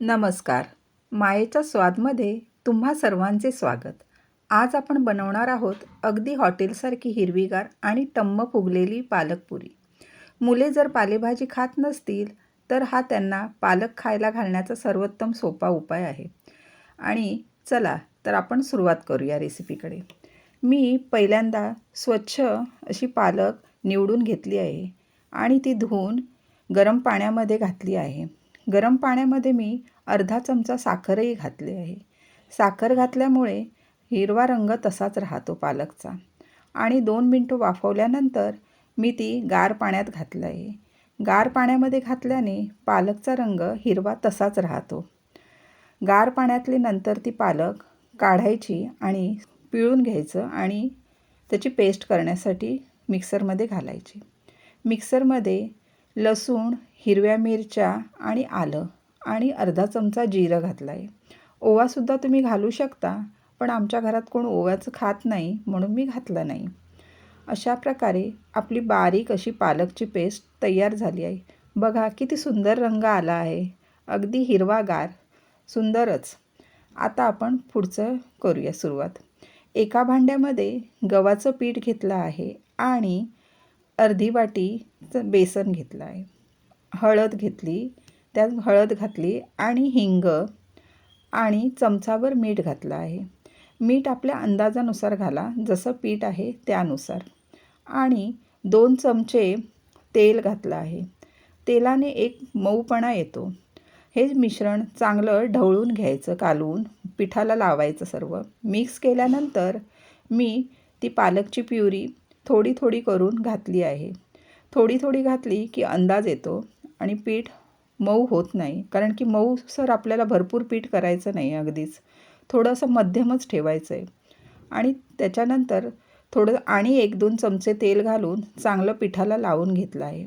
नमस्कार. मायेच्या स्वादमध्ये तुम्हा सर्वांचे स्वागत. आज आपण बनवणार आहोत अगदी हॉटेलसारखी हिरवीगार आणि टम्म फुगलेली पालकपुरी. मुले जर पालेभाजी खात नसतील तर हा त्यांना पालक खायला घालण्याचा सर्वोत्तम सोपा उपाय आहे. आणि चला तर आपण सुरुवात करूया रेसिपीकडे. मी पहिल्यांदा स्वच्छ अशी पालक निवडून घेतली आहे आणि ती धुवून गरम पाण्यामध्ये घातली आहे. गरम पाण्यामध्ये मी अर्धा चमचा साखरही घातली आहे. साखर घातल्यामुळे हिरवा रंग तसाच राहतो पालकचा. आणि 2 मिनटं वाफवल्यानंतर मी ती गार पाण्यात घातलं आहे. गार पाण्यामध्ये घातल्याने पालकचा रंग हिरवा तसाच राहतो. गार पाण्यातली नंतर ती पालक काढायची आणि पिळून घ्यायचं आणि त्याची पेस्ट करण्यासाठी मिक्सरमध्ये घालायची. मिक्सरमध्ये लसूण, हिरव्या मिरच्या आणि आलं आणि अर्धा चमचा जिरं घातलं आहे. ओवासुद्धा तुम्ही घालू शकता, पण आमच्या घरात कोण ओव्याचं खात नाही म्हणून मी घातलं नाही. अशा प्रकारे आपली बारीक अशी पालकची पेस्ट तयार झाली आहे. बघा किती सुंदर रंग आला आहे, अगदी हिरवागार, सुंदरच. आता आपण पुढचं करूया सुरुवात. एका भांड्यामध्ये गव्हाचं पीठ घेतलं आहे आणि अर्धी वाटीचं बेसन घेतलं आहे. हळद घेतली, त्यात हळद घातली आणि हिंग आणि चमचाभर मीठ घातलं आहे. मीठ आपल्या अंदाजानुसार घाला, जसं पीठ आहे त्यानुसार. आणि 2 चमचे तेल घातलं आहे. तेलाने एक मऊपणा येतो. हे मिश्रण चांगलं ढवळून घ्यायचं, कालवून पिठाला लावायचं. सर्व मिक्स केल्यानंतर मी ती पालकची प्युरी थोडी थोडी करून घातली आहे. थोडी थोडी घातली की अंदाज येतो आणि पीठ मऊ होत नाही, कारण की मऊसर आपल्याला भरपूर पीठ करायचं नाही, अगदीच थोडंसं मध्यमच ठेवायचं आहे. आणि त्याच्यानंतर थोडं आणि 1-2 चमचे तेल घालून चांगलं पिठाला लावून घेतलं आहे.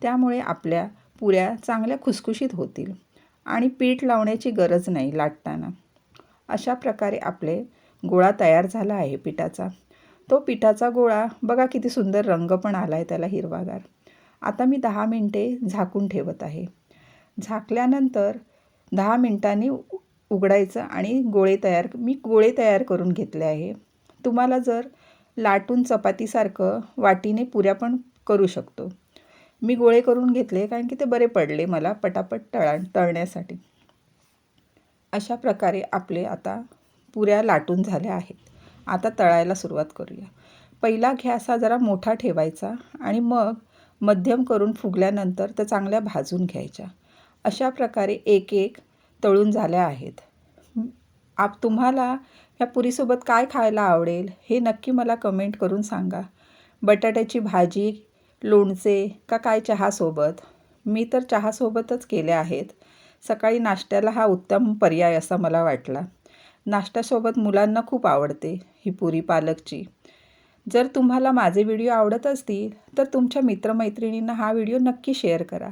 त्यामुळे आपल्या पुऱ्या चांगल्या खुसखुशीत होतील आणि पीठ लावण्याची गरज नाही लाटताना. अशा प्रकारे आपले गोळा तयार झाला आहे पिठाचा. तो पिठाचा गोळा बघा किती सुंदर रंग पण आला आहे त्याला, हिरवागार. आता मी 10 मिनटे झाकून ठेवत आहे. झाकल्यानंतर 10 मिनटांनी उघडायचं आणि मी गोळे तयार करून घेतले आहे. तुम्हाला जर लाटून चपातीसारखं वाटीने पुऱ्या पण करू शकतो. मी गोळे करून घेतले कारण की ते बरे पडले मला पटापट तळण्यासाठी. अशा प्रकारे आपले आता पुऱ्या लाटून झाल्या आहेत. आता तळायला सुरुवात करूया. पहिला गॅस हा जरा मोठा ठेवायचा आणि मग मध्यम करून फुगल्यानंतर त्या चांगल्या भाजून घ्यायच्या. अशा प्रकारे एक एक तळून झाल्या आहेत. तुम्हाला ह्या पुरीसोबत काय खायला आवडेल हे नक्की मला कमेंट करून सांगा. बटाट्याची भाजी, लोणचे का काय चहासोबत? मी तर चहासोबतच केल्या आहेत. सकाळी नाश्त्याला हा उत्तम पर्याय असा मला वाटला. नाश्त्यासोबत मुलांना खूप आवडते ही पुरी पालकची. जर तुम्हाला माझे व्हिडिओ आवडत असतील तर तुमच्या मित्रमैत्रिणींना हा व्हिडिओ नक्की शेअर करा.